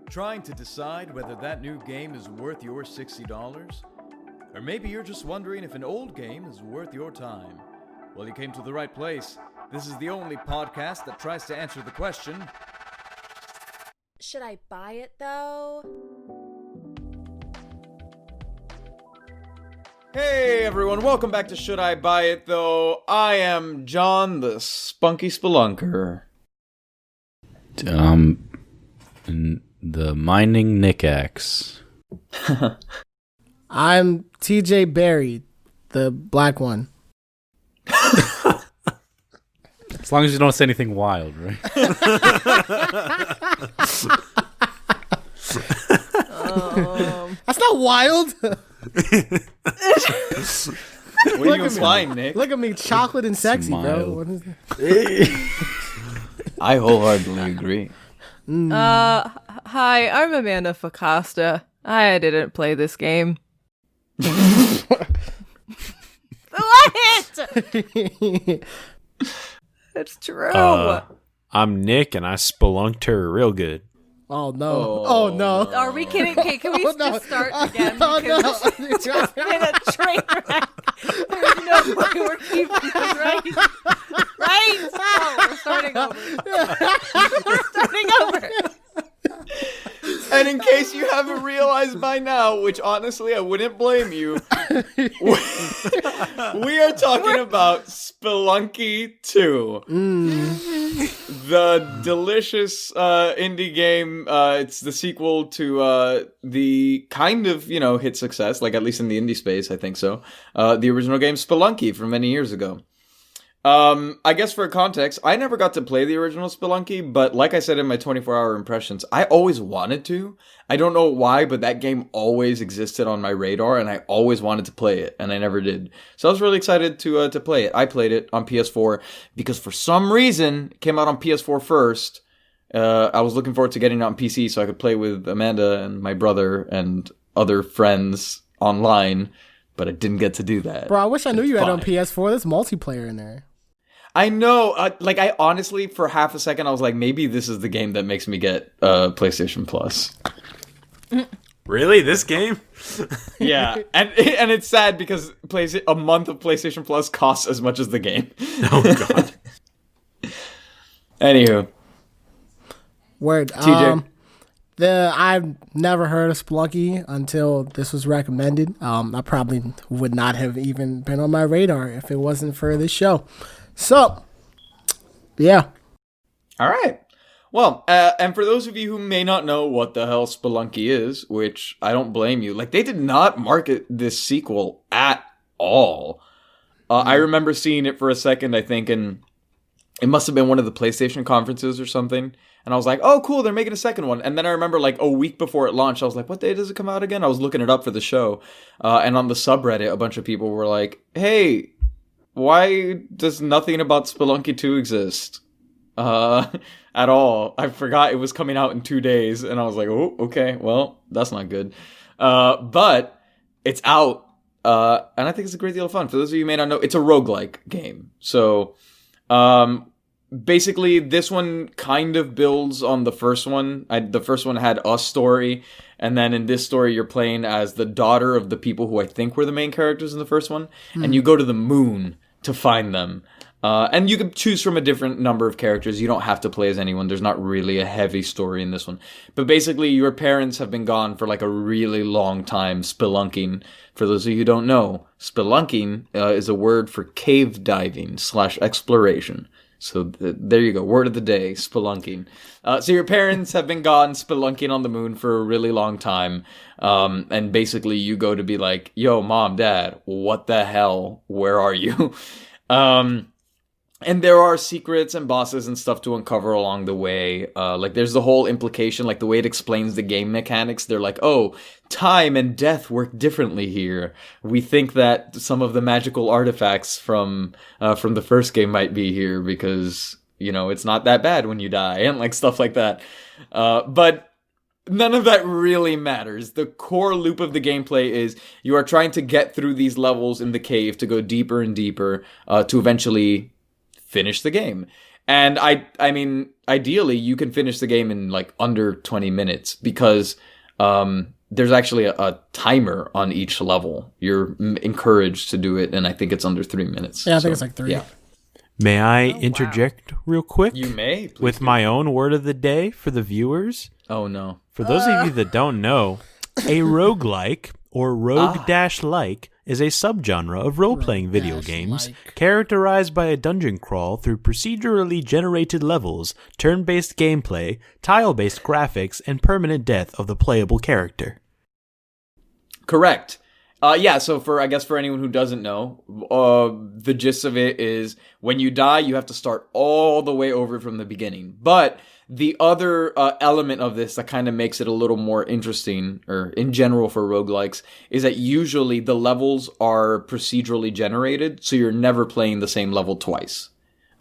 Trying to decide whether that new game is worth your $60? Or maybe you're just wondering if an old game is worth your time. Well, you came to the right place. This is the only podcast that tries to answer the question, should I buy it though? Hey everyone, welcome back to Should I Buy It Though? I am John, the spunky spelunker. The mining Nick-Axe. I'm TJ Barry, the black one. As long as you don't say anything wild, right? That's not wild. What are you implying, Nick? Look at me, chocolate and sexy, Smile. bro. What is that? I wholeheartedly agree. Hi, I'm Amanda Facasta. I didn't play this game. What? It's true. I'm Nick, and I spelunked her real good. Oh no! Oh no! Are we kidding? Okay, can we just start again? Oh, Because it's just been a train wreck. There's no way we're keeping this right. Right? Oh, we're starting over. We're starting over. And in case you haven't realized by now, which honestly I wouldn't blame you, we are talking about Spelunky 2. The delicious indie game. It's the sequel to the kind of, hit success, like at least in the indie space, I think so. The original game Spelunky from many years ago. I guess for context, I never got to play the original Spelunky, but like I said in my 24-hour impressions, I always wanted to. I don't know why, but that game always existed on my radar, and I always wanted to play it, and I never did. So I was really excited to play it. I played it on PS4 because for some reason, it came out on PS4 first. I was looking forward to getting it on PC so I could play with Amanda and my brother and other friends online, but I didn't get to do that. Bro, I wish I knew you had it on Fine. PS4. There's multiplayer in there. I know, I honestly, for half a second, I was like, maybe this is the game that makes me get PlayStation Plus. Really? This game? Yeah, and it's sad because a month of PlayStation Plus costs as much as the game. Oh, God. Anywho. Word. TJ. I've never heard of Spelunky until this was recommended. I probably would not have even been on my radar if it wasn't for this show. So, yeah. All right. Well, and for those of you who may not know what the hell Spelunky is, which I don't blame you, they did not market this sequel at all. I remember seeing it for a second, I think, and it must have been one of the PlayStation conferences or something. And I was like, oh, cool, they're making a second one. And then I remember, a week before it launched, I was like, what day does it come out again? I was looking it up for the show. And on the subreddit, a bunch of people were like, hey, why does nothing about Spelunky 2 exist? At all. I forgot it was coming out in 2 days. And I was like, oh, okay, well, that's not good. But it's out. And I think it's a great deal of fun. For those of you who may not know, it's a roguelike game. So, basically, this one kind of builds on the first one. The first one had a story, and then in this story, you're playing as the daughter of the people who I think were the main characters in the first one, and you go to the moon to find them. And you can choose from a different number of characters. You don't have to play as anyone. There's not really a heavy story in this one. But basically, your parents have been gone for a really long time spelunking. For those of you who don't know, spelunking is a word for cave diving / exploration. So there you go. Word of the day, spelunking. So your parents have been gone spelunking on the moon for a really long time. And basically you go to be like, yo, mom, dad, what the hell? Where are you? And there are secrets and bosses and stuff to uncover along the way. There's the whole implication, the way it explains the game mechanics. They're like, oh, time and death work differently here. We think that some of the magical artifacts from the first game might be here because, it's not that bad when you die and stuff like that. But none of that really matters. The core loop of the gameplay is you are trying to get through these levels in the cave to go deeper and deeper to eventually finish the game. And I mean, ideally, you can finish the game in like under 20 minutes because there's actually a timer on each level. You're encouraged to do it, and I think it's under 3 minutes. Yeah, I think it's like 3. Yeah. May I interject real quick? You may. Please with do. my own word of the day for the viewers. Oh, no. For those of you that don't know, a roguelike or rogue-like is a subgenre of role-playing video games characterized by a dungeon crawl through procedurally generated levels, turn-based gameplay, tile-based graphics, and permanent death of the playable character. Correct. Yeah, so for anyone who doesn't know, the gist of it is when you die, you have to start all the way over from the beginning. But the other element of this that kind of makes it a little more interesting, or in general for roguelikes, is that usually the levels are procedurally generated, so you're never playing the same level twice.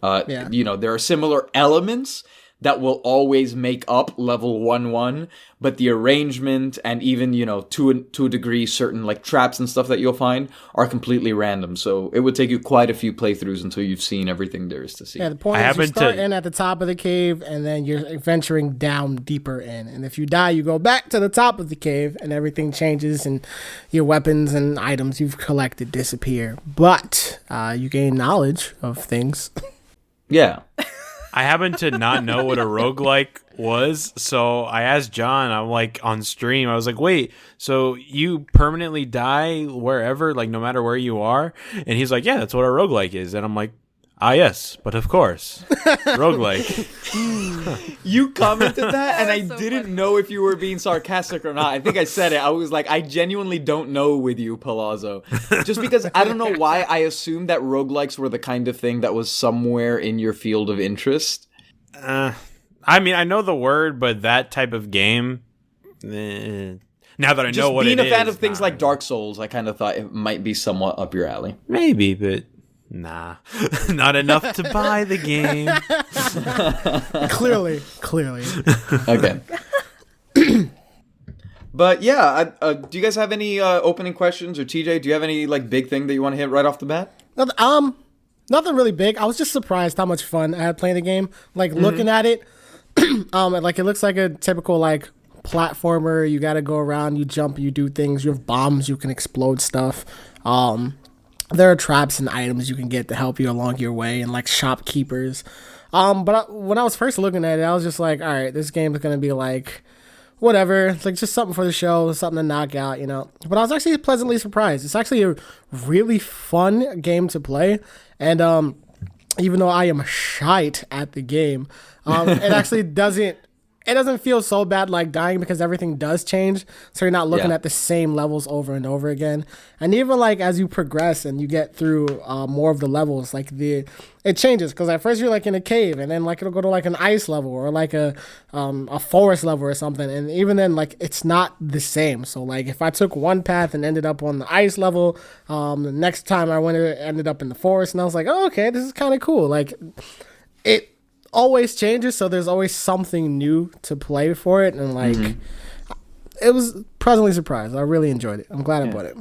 You know, there are similar elements that will always make up level 1-1, but the arrangement and even, you know, to a degree, certain like traps and stuff that you'll find are completely random. So it would take you quite a few playthroughs until you've seen everything there is to see. Yeah, the point is you start in at the top of the cave, and then you're venturing down deeper in. And if you die, you go back to the top of the cave, and everything changes, and your weapons and items you've collected disappear. But you gain knowledge of things. Yeah. I happen to not know what a roguelike was, so I asked John, I'm like on stream, I was like, wait, so you permanently die wherever, like no matter where you are? And he's like, yeah, that's what a roguelike is. And I'm like, yes, but of course, roguelike. You commented that, and I so didn't know if you were being sarcastic or not. I think I said it. I was like, I genuinely don't know with you, Palazzo. Just because I don't know why I assumed that roguelikes were the kind of thing that was somewhere in your field of interest. I mean, I know the word, but that type of game, now that I know what it is. Being a fan of things like Dark Souls, I kind of thought it might be somewhat up your alley. Maybe, but nah, not enough to buy the game. Clearly. Okay. But yeah, do you guys have any opening questions, or TJ, do you have any like big thing that you want to hit right off the bat? Nothing really big. I was just surprised how much fun I had playing the game. Like looking at it, like it looks like a typical like platformer. You got to go around, you jump, you do things. You have bombs, you can explode stuff. There are traps and items you can get to help you along your way, and like shopkeepers. But when I was first looking at it, I was just like, all right, this game is gonna be like whatever. It's like just something for the show, something to knock out, you know. But I was actually pleasantly surprised. It's actually a really fun game to play, and even though I am shite at the game, it actually doesn't. It doesn't feel so bad like dying because everything does change. So you're not looking at the same levels over and over again. And even like as you progress and you get through more of the levels, like it changes. Because at first you're like in a cave, and then like it'll go to like an ice level or like a forest level or something. And even then like it's not the same. So like if I took one path and ended up on the ice level, the next time I ended up in the forest, and I was like, oh, okay, this is kind of cool. Like it always changes, so there's always something new to play for it, and like it was pleasantly surprised. I really enjoyed it. I'm glad I bought it.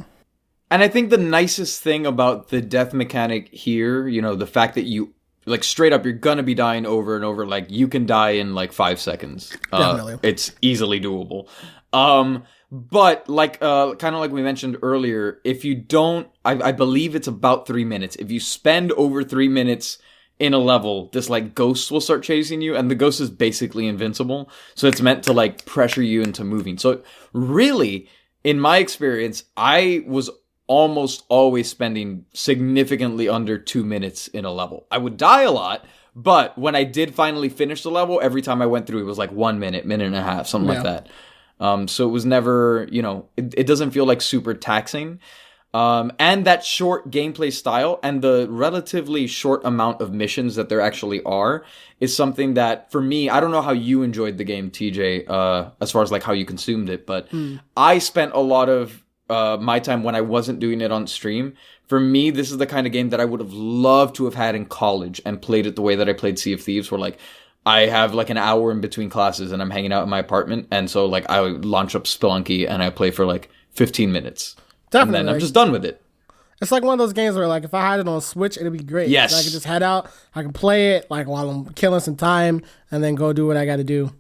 And I think the nicest thing about the death mechanic here, you know, the fact that you like straight up you're gonna be dying over and over. Like you can die in like 5 seconds. Definitely. It's easily doable. But like kind of like we mentioned earlier, if you don't, I believe it's about 3 minutes. If you spend over 3 minutes in a level, this like ghost will start chasing you, and the ghost is basically invincible. So it's meant to like pressure you into moving. So really, in my experience, I was almost always spending significantly under 2 minutes in a level. I would die a lot, but when I did finally finish the level, every time I went through, it was like 1 minute, minute and a half, something like that. So it was never, you know, it doesn't feel like super taxing. And that short gameplay style and the relatively short amount of missions that there actually are is something that, for me, I don't know how you enjoyed the game, TJ, as far as like how you consumed it, but I spent a lot of my time when I wasn't doing it on stream. For me, this is the kind of game that I would have loved to have had in college and played it the way that I played Sea of Thieves, where like I have like an hour in between classes and I'm hanging out in my apartment, and so like I launch up Spelunky and I play for like 15 minutes. Definitely. And then I'm just done with it. It's like one of those games where, like, if I had it on Switch, it'd be great. Yes. So I could just head out, I can play it, like, while I'm killing some time, and then go do what I got to do.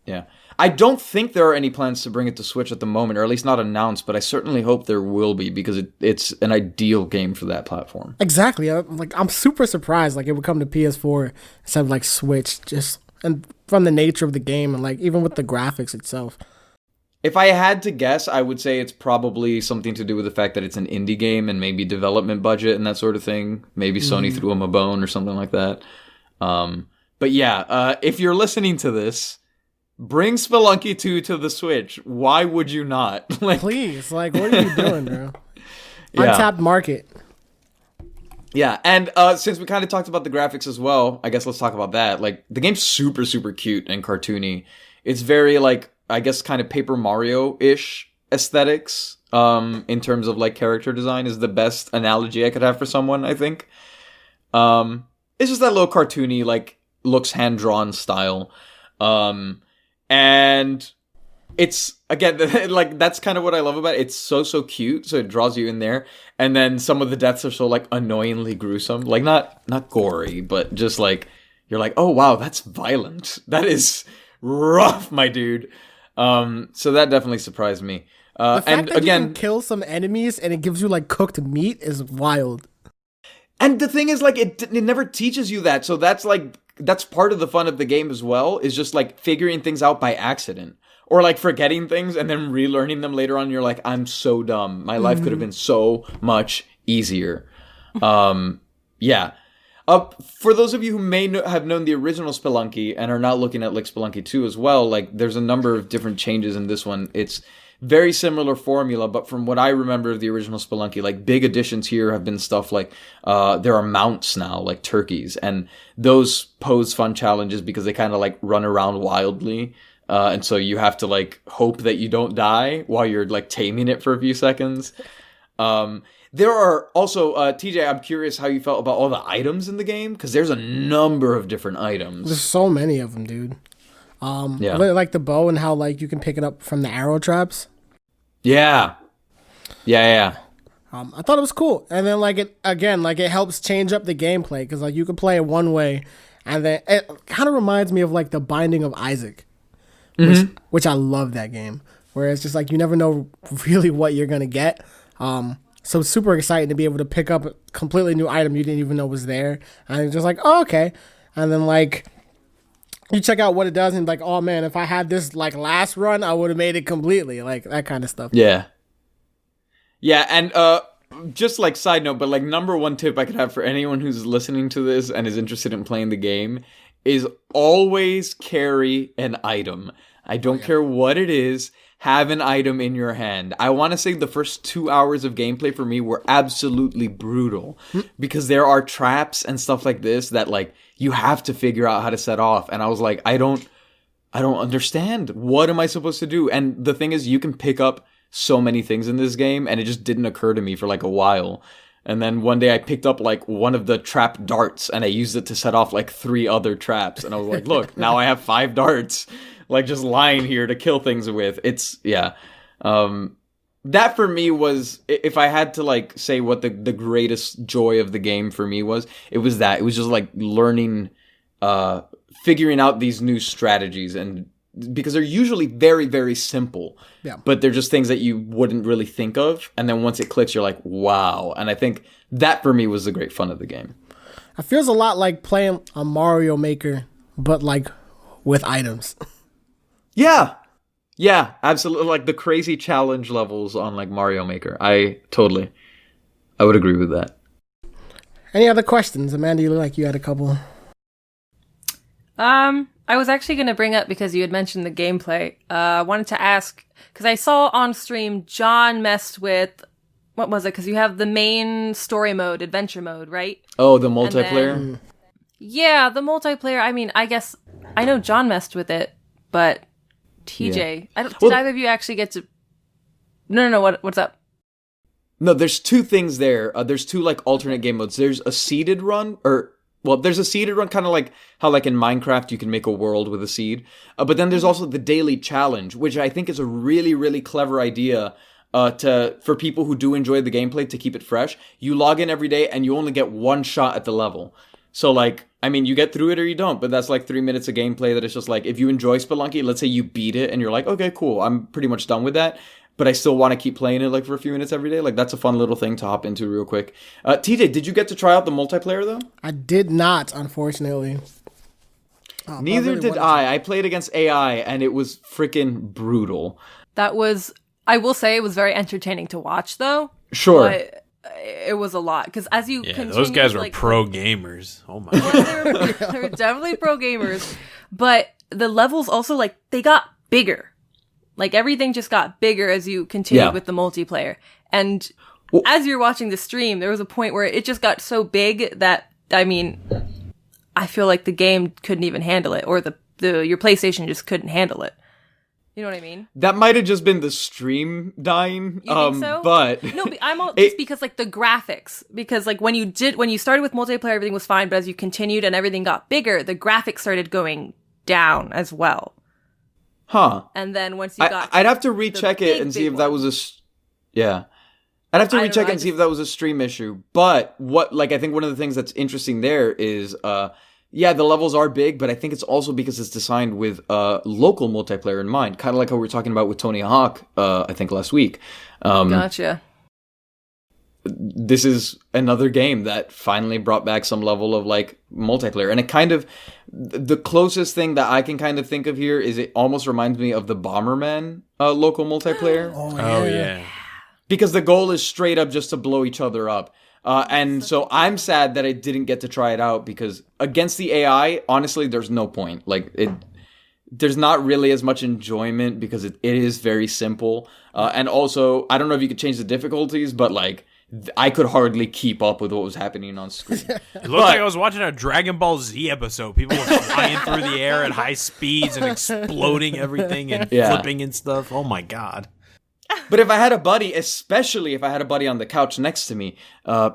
Yeah. I don't think there are any plans to bring it to Switch at the moment, or at least not announced, but I certainly hope there will be, because it's an ideal game for that platform. Exactly. I'm super surprised, like, it would come to PS4 instead of, like, Switch, just, and from the nature of the game, and, like, even with the graphics itself. If I had to guess, I would say it's probably something to do with the fact that it's an indie game and maybe development budget and that sort of thing. Maybe Sony threw them a bone or something like that. But yeah, if you're listening to this, bring Spelunky 2 to the Switch. Why would you not? Like, please, like, what are you doing, bro? Yeah. Untapped market. Yeah, and since we kind of talked about the graphics as well, I guess let's talk about that. Like, the game's super, super cute and cartoony. It's very, like, I guess kind of Paper Mario-ish aesthetics, in terms of, like, character design is the best analogy I could have for someone, I think. It's just that little cartoony, like, looks hand-drawn style. And it's, again, like, that's kind of what I love about it. It's so, so cute, so it draws you in there. And then some of the deaths are so, like, annoyingly gruesome. Like, not gory, but just, like, you're like, oh, wow, that's violent. That is rough, my dude. So that definitely surprised me. The fact and that again, you can kill some enemies and it gives you, like, cooked meat is wild. and the thing is, like, it never teaches you that. So that's part of the fun of the game as well, is just, like, figuring things out by accident. Or, like, forgetting things and then relearning them later on. You're like, I'm so dumb. My life could have been so much easier. Yeah. For those of you who may have known the original Spelunky and are now looking at, like, Spelunky 2 as well, like, there's a number of different changes in this one. It's very similar formula, but from what I remember of the original Spelunky, like, big additions here have been stuff like, there are mounts now, like turkeys, and those pose fun challenges because they kind of, like, run around wildly. And so you have to, like, hope that you don't die while you're, like, taming it for a few seconds. There are also, TJ, I'm curious how you felt about all the items in the game, because there's a number of different items. There's so many of them, dude. Yeah. Like the bow and how, like, you can pick it up from the arrow traps. Yeah. Yeah. I thought it was cool. And then, like, it helps change up the gameplay, because, like, you can play it one way, and then it kind of reminds me of, like, the Binding of Isaac, which I love that game, where it's just, like, you never know really what you're going to get. So it's super exciting to be able to pick up a completely new item you didn't even know was there. And it's just like, oh, okay. And then, like, you check out what it does and, like, oh, man, if I had this, like, last run, I would have made it completely. Like, that kind of stuff. Yeah. Yeah, and just, like, side note, but, like, number one tip I could have for anyone who's listening to this and is interested in playing the game is always carry an item. I don't care what it is. Have an item in your hand. I want to say the first 2 hours of gameplay for me were absolutely brutal because there are traps and stuff like this that, like, you have to figure out how to set off. And I was like, I don't understand. What am I supposed to do? And the thing is, you can pick up so many things in this game, and it just didn't occur to me for, like, a while. And then one day I picked up, like, one of the trap darts, and I used it to set off, like, 3 other traps. And I was like, look, now I have 5 darts. Like, just lying here to kill things with. It's, yeah. That for me was, if I had to, like, say what the greatest joy of the game for me was, it was that. It was just, like, learning, figuring out these new strategies, and because they're usually very, very simple. Yeah. But they're just things that you wouldn't really think of. And then once it clicks, you're like, wow. And I think that for me was the great fun of the game. It feels a lot like playing a Mario Maker, but, like, with items. Yeah. Yeah, absolutely. Like the crazy challenge levels on, like, Mario Maker. I would agree with that. Any other questions? Amanda, you look like you had a couple. I was actually going to bring up, because you had mentioned the gameplay, I wanted to ask, because I saw on stream John messed with, what was it? Because you have the main story mode, adventure mode, right? Oh, the multiplayer? Yeah, the multiplayer. I mean, I guess, I know John messed with it, but TJ, Yeah. Did either of you actually get to... No, what's up? No, there's 2 things there. There's 2, like, alternate game modes. There's a seeded run, there's a seeded run, kind of like how, like, in Minecraft you can make a world with a seed. But then there's also the daily challenge, which I think is a really, really clever idea for people who do enjoy the gameplay to keep it fresh. You log in every day and you only get one shot at the level. So like, I mean, you get through it or you don't, but that's like 3 minutes of gameplay that it's just like, if you enjoy Spelunky, let's say you beat it and you're like, okay, cool, I'm pretty much done with that, but I still want to keep playing it like for a few minutes every day. Like, that's a fun little thing to hop into real quick. TJ, did you get to try out the multiplayer though? I did not, unfortunately. Neither did I. I played against AI and it was freaking brutal. That was, I will say, it was very entertaining to watch though. Sure. But it was a lot because as you continue, those guys were like, pro gamers. Oh my god, they were definitely pro gamers. But the levels also, like, they got bigger. Like, everything just got bigger as you continued with the multiplayer. And as you're watching the stream, there was a point where it just got so big that, I mean, I feel like the game couldn't even handle it, or your PlayStation just couldn't handle it. You know what I mean? That might have just been the stream dying. You think so? But no, I'm all, just because like the graphics. Because like when you started with multiplayer, everything was fine, but as you continued and everything got bigger, the graphics started going down as well. Huh? And then once you got, I'd have to recheck it and see if that was I'd have to recheck and see if that was a stream issue. But I think one of the things that's interesting there is, yeah, the levels are big, but I think it's also because it's designed with local multiplayer in mind. Kind of like how we were talking about with Tony Hawk, I think last week. Gotcha. This is another game that finally brought back some level of like multiplayer. And it kind of, the closest thing that I can kind of think of here is it almost reminds me of the Bomberman local multiplayer. Oh yeah. Because the goal is straight up just to blow each other up. And so I'm sad that I didn't get to try it out because against the AI, honestly, there's no point. Like there's not really as much enjoyment because it is very simple. And also, I don't know if you could change the difficulties, but like I could hardly keep up with what was happening on screen. It looked like I was watching a Dragon Ball Z episode. People were flying through the air at high speeds and exploding everything and flipping and stuff. Oh my god. But if I had a buddy, especially if I had a buddy on the couch next to me,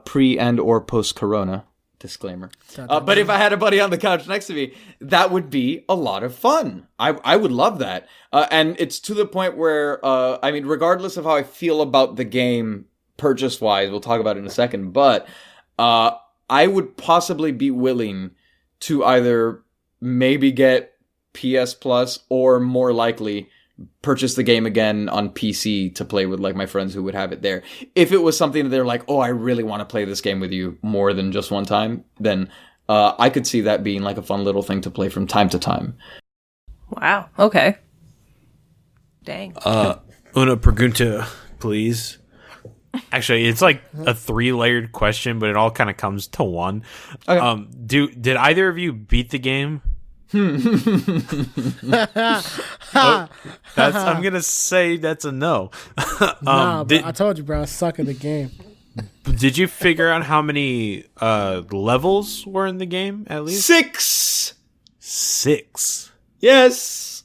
pre and or post corona, disclaimer. But if I had a buddy on the couch next to me, that would be a lot of fun. I would love that. And it's to the point where, I mean, regardless of how I feel about the game purchase wise, we'll talk about it in a second, but I would possibly be willing to either maybe get PS Plus or more likely purchase the game again on PC to play with like my friends who would have it there. If it was something that they're like, oh, I really want to play this game with you more than just one time, then I could see that being like a fun little thing to play from time to time. Wow. Okay. Dang. Una pregunta, please. Actually, it's like a 3-layered question, but it all kind of comes to one. Okay. Did either of you beat the game? I'm gonna say that's a no. Nah, but I told you, bro, I suck at the game. Did you figure out how many levels were in the game at least? 6. 6. Yes.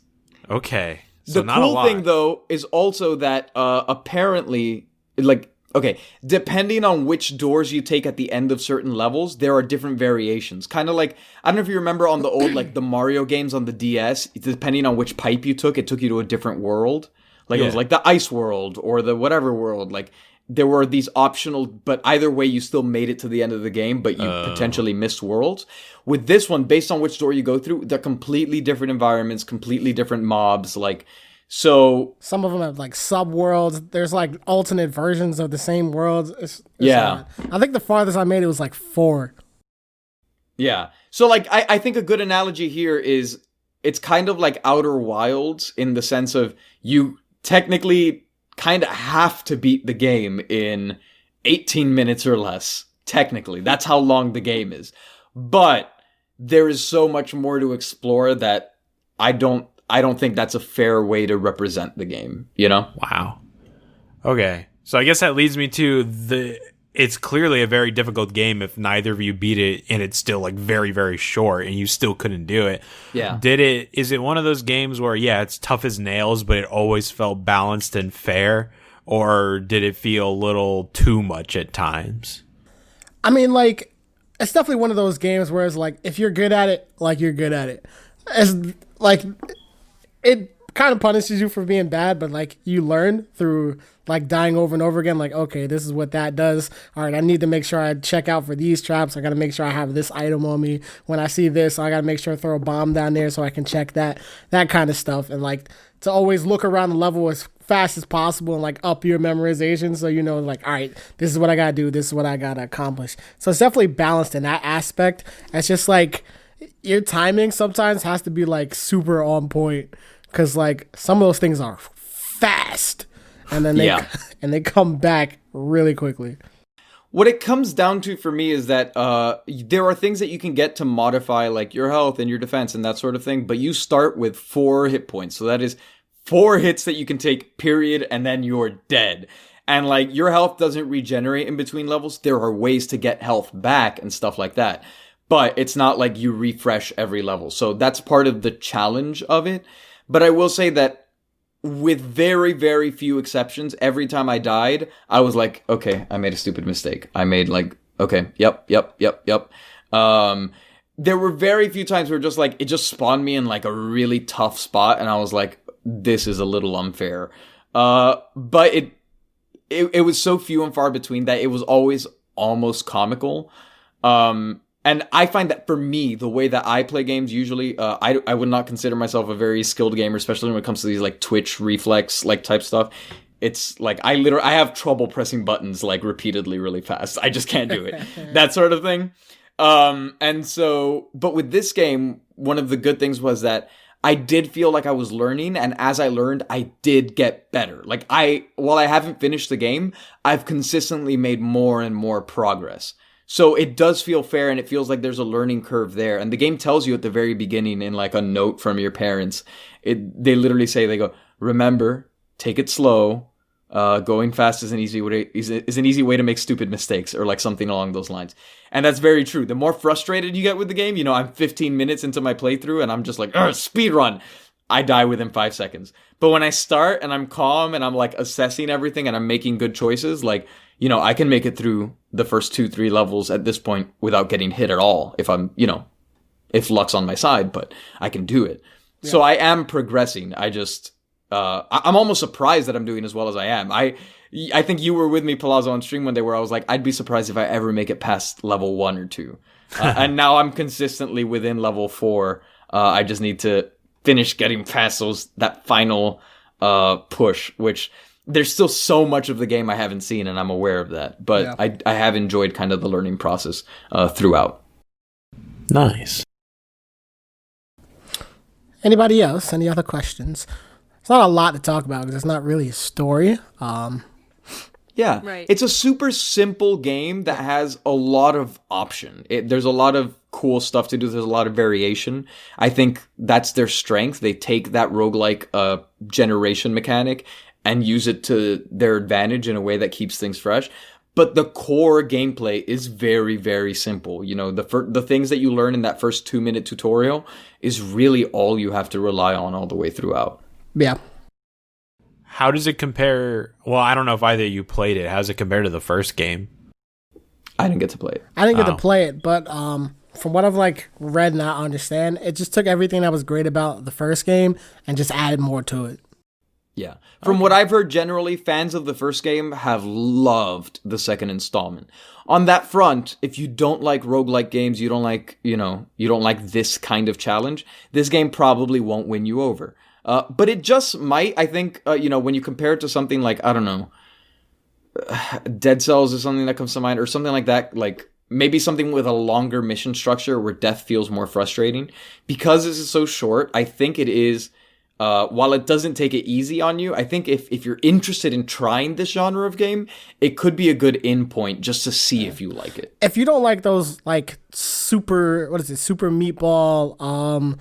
Okay. So the not a cool lot. thing though is also that apparently, like, okay, depending on which doors you take at the end of certain levels, there are different variations. Kind of like, I don't know if you remember on the old, like, the Mario games on the DS, depending on which pipe you took, it took you to a different world. Like, it was like the ice world or the whatever world. Like, there were these optional, but either way, you still made it to the end of the game, but you potentially missed worlds. With this one, based on which door you go through, they're completely different environments, completely different mobs, like... So some of them have like sub worlds. There's like alternate versions of the same worlds. It's yeah. I think the farthest I made it was like 4. Yeah. So like I think a good analogy here is it's kind of like Outer Wilds in the sense of you technically kind of have to beat the game in 18 minutes or less. Technically, that's how long the game is. But there is so much more to explore that I don't think that's a fair way to represent the game, you know? Wow. Okay. So I guess that leads me to it's clearly a very difficult game if neither of you beat it and it's still like very, very short and you still couldn't do it. Yeah. Is it one of those games where, yeah, it's tough as nails, but it always felt balanced and fair? Or did it feel a little too much at times? I mean, like, it's definitely one of those games where it's like, if you're good at it, like, you're good at it. It's like... kind of punishes you for being bad, but like you learn through like dying over and over again. Like, okay, this is what that does. All right, I need to make sure I check out for these traps. I got to make sure I have this item on me. When I see this, I got to make sure I throw a bomb down there so I can check that kind of stuff. And like to always look around the level as fast as possible and like up your memorization, so you know, like, all right, this is what I gotta do, this is what I gotta accomplish. So it's definitely balanced in that aspect. It's just like your timing sometimes has to be like super on point, because like some of those things are fast, and then they come back really quickly. What it comes down to for me is that there are things that you can get to modify like your health and your defense and that sort of thing, but you start with 4 hit points. So that is 4 hits that you can take, period, and then you're dead. And like your health doesn't regenerate in between levels. There are ways to get health back and stuff like that. But it's not like you refresh every level. So that's part of the challenge of it. But I will say that with very, very few exceptions, every time I died, I was like, okay, I made a stupid mistake. I made like, okay, yep. There were very few times where just like, it just spawned me in like a really tough spot. And I was like, this is a little unfair. But it was so few and far between that it was always almost comical. And I find that for me, the way that I play games, usually, I would not consider myself a very skilled gamer, especially when it comes to these like Twitch reflex like type stuff. It's like I have trouble pressing buttons like repeatedly really fast. I just can't do it. That sort of thing. And so, but with this game, one of the good things was that I did feel like I was learning, and as I learned, I did get better. Like while I haven't finished the game, I've consistently made more and more progress. So it does feel fair, and it feels like there's a learning curve there. And the game tells you at the very beginning in like a note from your parents, they literally say, they go, remember, take it slow. Going fast is an easy way to make stupid mistakes, or like something along those lines. And that's very true. The more frustrated you get with the game, you know, I'm 15 minutes into my playthrough and I'm just like, speed run. I die within 5 seconds. But when I start and I'm calm and I'm like assessing everything and I'm making good choices, like, you know, I can make it through the first 2-3 levels at this point without getting hit at all. If I'm, you know, if luck's on my side, but I can do it. Yeah. So I am progressing. I'm almost surprised that I'm doing as well as I am. I think you were with me, Palazzo, on stream one day where I was like, I'd be surprised if I ever make it past level 1 or 2. And now I'm consistently within level 4. I just need to finish getting past that final push, which there's still so much of the game I haven't seen, and I'm aware of that. But yeah. I have enjoyed kind of the learning process throughout. Nice. Anybody else? Any other questions? It's not a lot to talk about because it's not really a story. Yeah, right. It's a super simple game that has a lot of option. There's a lot of cool stuff to do. There's a lot of variation. I think that's their strength. They take that roguelike generation mechanic and use it to their advantage in a way that keeps things fresh. But the core gameplay is very, very simple. You know, the things that you learn in that first 2-minute tutorial is really all you have to rely on all the way throughout. Yeah. How does it compare? Well, I don't know if either of you played it. How does it compare to the first game? I didn't get to play it. I didn't get to play it, but from what I've like read and I understand, it just took everything that was great about the first game and just added more to it. Yeah. From what I've heard, generally, fans of the first game have loved the second installment. On that front, if you don't like roguelike games, you don't like this kind of challenge, this game probably won't win you over. But it just might, I think, when you compare it to something like, I don't know, Dead Cells is something that comes to mind, or something like that, like maybe something with a longer mission structure where death feels more frustrating. Because this is so short, I think it is, while it doesn't take it easy on you, I think if you're interested in trying this genre of game, it could be a good in point just to see if you like it. If you don't like those, like, super meatball,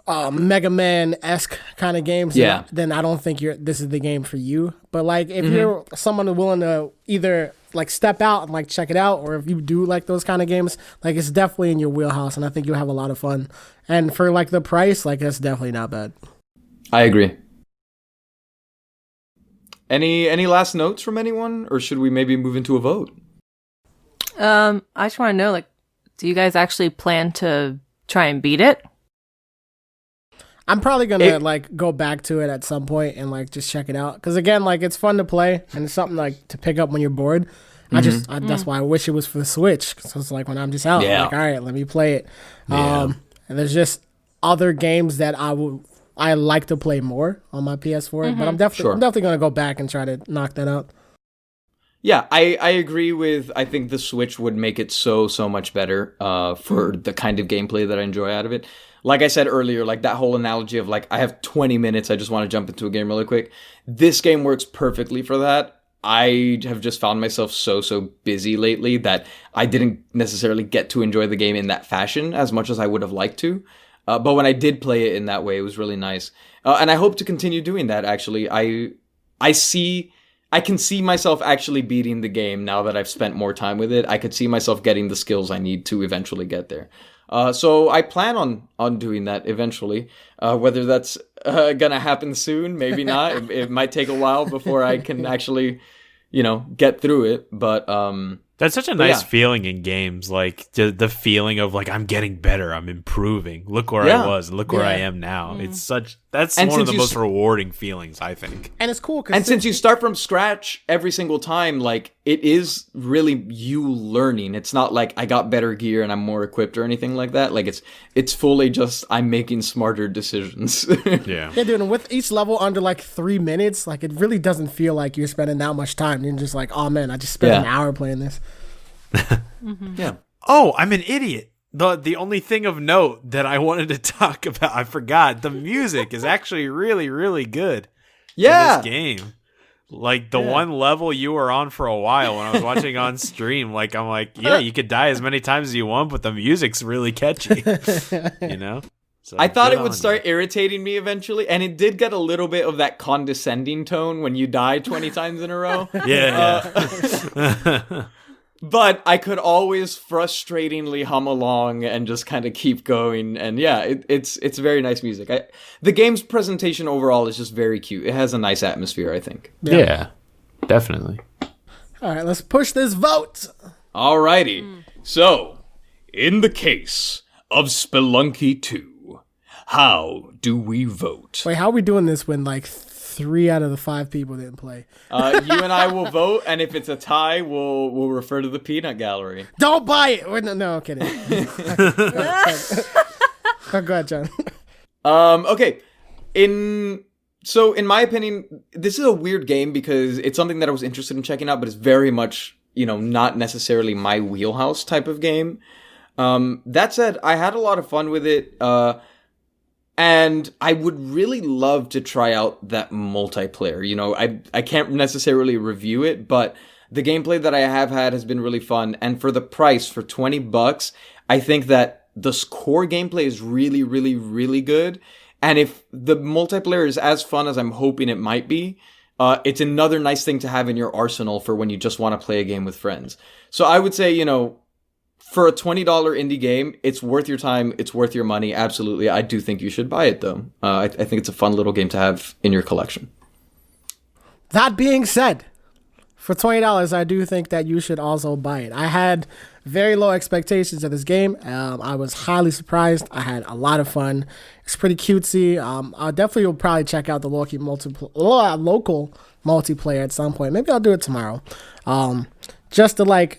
Mega Man-esque kind of games, then I don't think this is the game for you. But like, if you're someone willing to either like step out and like check it out, or if you do like those kind of games, like it's definitely in your wheelhouse, and I think you'll have a lot of fun. And for like the price, like that's definitely not bad. I agree. Any last notes from anyone, or should we maybe move into a vote? I just want to know, like, do you guys actually plan to try and beat it? I'm probably gonna like go back to it at some point and like just check it out. Because again, like it's fun to play and it's something like to pick up when you're bored. That's why I wish it was for the Switch. So it's like when I'm just out, I'm like, all right, let me play it. And there's just other games that I like to play more on my PS4. But I'm definitely gonna go back and try to knock that out. Yeah, I agree with. I think the Switch would make it so much better for the kind of gameplay that I enjoy out of it. Like I said earlier, like that whole analogy of like I have 20 minutes, I just want to jump into a game really quick. This game works perfectly for that. I have just found myself so busy lately that I didn't necessarily get to enjoy the game in that fashion as much as I would have liked to. But when I did play it in that way, it was really nice. And I hope to continue doing that, actually. I can see myself actually beating the game now that I've spent more time with it. I could see myself getting the skills I need to eventually get there. So I plan on doing that eventually. Whether that's gonna happen soon, maybe not. It might take a while before I can actually, get through it. But that's such a nice feeling in games, like the feeling of like I'm getting better, I'm improving. Look where I was, and look where I am now. It's that's one of the most rewarding feelings, I think. And it's cool, and since you start from scratch every single time, like it is really you learning. It's not like I got better gear and I'm more equipped or anything like that. Like it's fully just I'm making smarter decisions. Yeah, dude. And with each level under like 3 minutes, like it really doesn't feel like you're spending that much time. You're just like, oh man, I just spent an hour playing this. Yeah. Oh, I'm an idiot. The only thing of note that I wanted to talk about, I forgot. The music is actually really, really good. In this game. Like the one level you were on for a while when I was watching on stream, like I'm like, yeah, you could die as many times as you want, but the music's really catchy. So I thought it would start irritating me eventually, and it did get a little bit of that condescending tone when you die 20 times in a row. Yeah. But I could always frustratingly hum along and just kind of keep going. And it's very nice music. The game's presentation overall is just very cute. It has a nice atmosphere, I think. Yeah, definitely. All right, let's push this vote. Alrighty. So, in the case of Spelunky 2, how do we vote? Wait, how are we doing this when like 3 out of the 5 people didn't play? You and I will vote, and if it's a tie, we'll refer to the peanut gallery. Don't buy it. No, I'm kidding. Go ahead, John. Okay. In my opinion, this is a weird game because it's something that I was interested in checking out, but it's very much, not necessarily my wheelhouse type of game. That said, I had a lot of fun with it. And I would really love to try out that multiplayer. I can't necessarily review it, but the gameplay that I have had has been really fun. And for the price, for $20, I think that the core gameplay is really, really, really good. And if the multiplayer is as fun as I'm hoping it might be, it's another nice thing to have in your arsenal for when you just want to play a game with friends. So I would say, for a $20 indie game, it's worth your time. It's worth your money. Absolutely. I do think you should buy it, though. I think it's a fun little game to have in your collection. That being said, for $20, I do think that you should also buy it. I had very low expectations of this game. I was highly surprised. I had a lot of fun. It's pretty cutesy. I definitely will probably check out the local multiplayer at some point. Maybe I'll do it tomorrow. Just to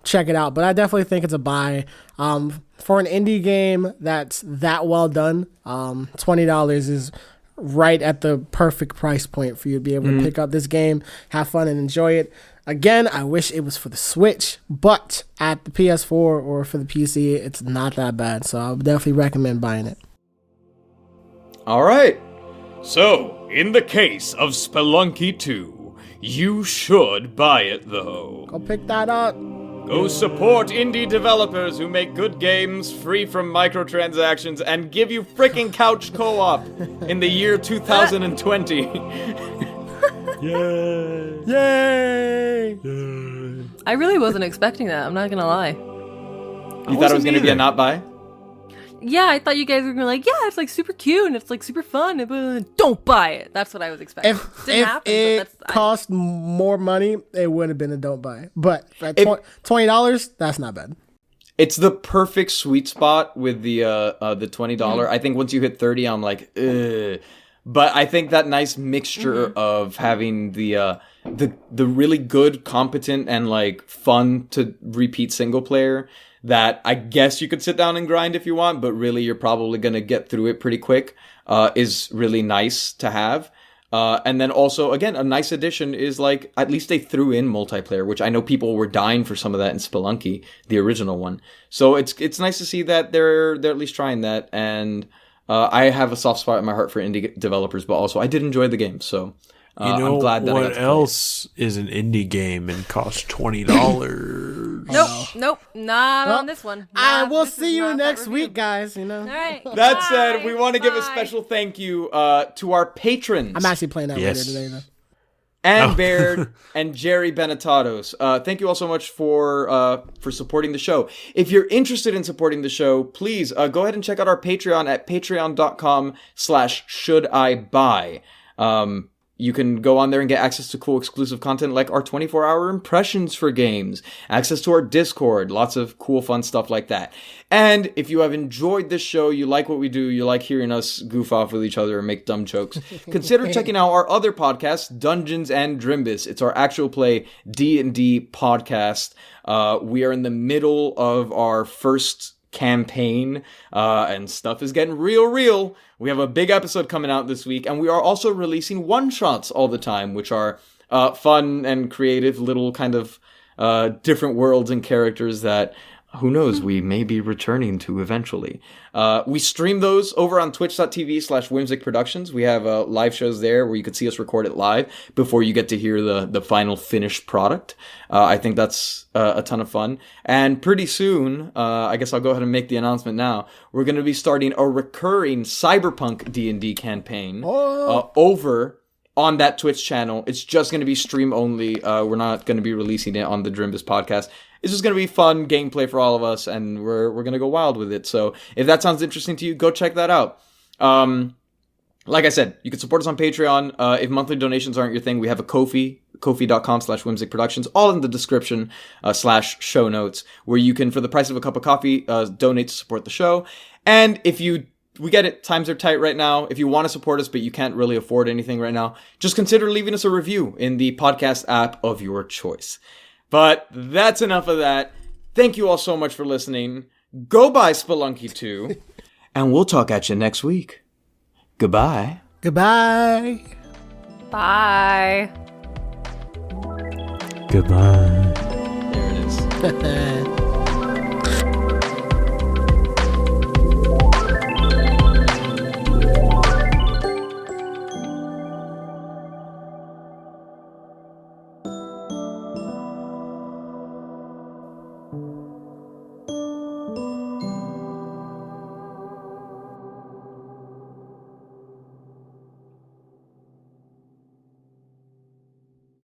check it out, but I definitely think it's a buy. For an indie game that's that well done, $20 is right at the perfect price point for you to be able to pick up this game, have fun, and enjoy it. Again, I wish it was for the Switch, but at the PS4 or for the PC, it's not that bad, so I would definitely recommend buying it. All right. So, in the case of Spelunky 2, you should buy it, though. Go pick that up. Go support indie developers who make good games free from microtransactions and give you freaking couch co-op in the year 2020. Yay! Yay! I really wasn't expecting that. I'm not gonna lie. You thought it was going to be a not buy? Yeah, I thought you guys were gonna be like, yeah, it's super cute and it's super fun. But don't buy it. That's what I was expecting. If it cost more money, it would have been a don't buy. But at $20, that's not bad. It's the perfect sweet spot with the $20. I think once you hit 30, I'm like, ugh. But I think that nice mixture of having the really good, competent, and like fun to repeat single player that I guess you could sit down and grind if you want, but really you're probably gonna get through it pretty quick, is really nice to have. And then also, again, a nice addition is like, at least they threw in multiplayer, which I know people were dying for some of that in Spelunky, the original one. So it's nice to see that they're at least trying that. And I have a soft spot in my heart for indie developers, but also I did enjoy the game. So I'm glad that I got to what play else is an indie game and costs $20? Nope, not on this one. I Not- will this is see you not that next review. week, guys. You know, All right. That said, bye, we want to give a bye. special thank you to our patrons. I'm actually playing that Yes. later today, though. Ann Baird and Jerry Benetatos. Thank you all so much for supporting the show. If you're interested in supporting the show, please go ahead and check out our Patreon at patreon.com/shouldIbuy. You can go on there and get access to cool exclusive content like our 24-hour impressions for games, access to our Discord, lots of cool fun stuff like that. And if you have enjoyed this show, you like what we do, you like hearing us goof off with each other and make dumb jokes, consider checking out our other podcast, Dungeons and Drimbus. It's our actual play D&D podcast. We are in the middle of our first campaign, and stuff is getting real. We have a big episode coming out this week, and we are also releasing one-shots all the time, which are fun and creative little kind of different worlds and characters that, who knows, we may be returning to eventually. We stream those over on twitch.tv/Whimsic Productions. We have live shows there where you could see us record it live before you get to hear the final finished product. I think that's a ton of fun. And pretty soon, I guess I'll go ahead and make the announcement now, we're going to be starting a recurring Cyberpunk D&D campaign over on that Twitch channel. It's just going to be stream only. We're not going to be releasing it on the Drimbus podcast. It's just going to be fun gameplay for all of us, and we're going to go wild with it. So if that sounds interesting to you, go check that out. Like I said, you can support us on Patreon. If monthly donations aren't your thing, we have a Ko-fi, ko-fi.com/Whimsic Productions, all in the description /show notes, where you can, for the price of a cup of coffee, donate to support the show. And we get it, times are tight right now. If you want to support us, but you can't really afford anything right now, just consider leaving us a review in the podcast app of your choice. But that's enough of that. Thank you all so much for listening. Go buy Spelunky 2, and we'll talk at you next week. Goodbye. Goodbye. Bye. Goodbye. There it is.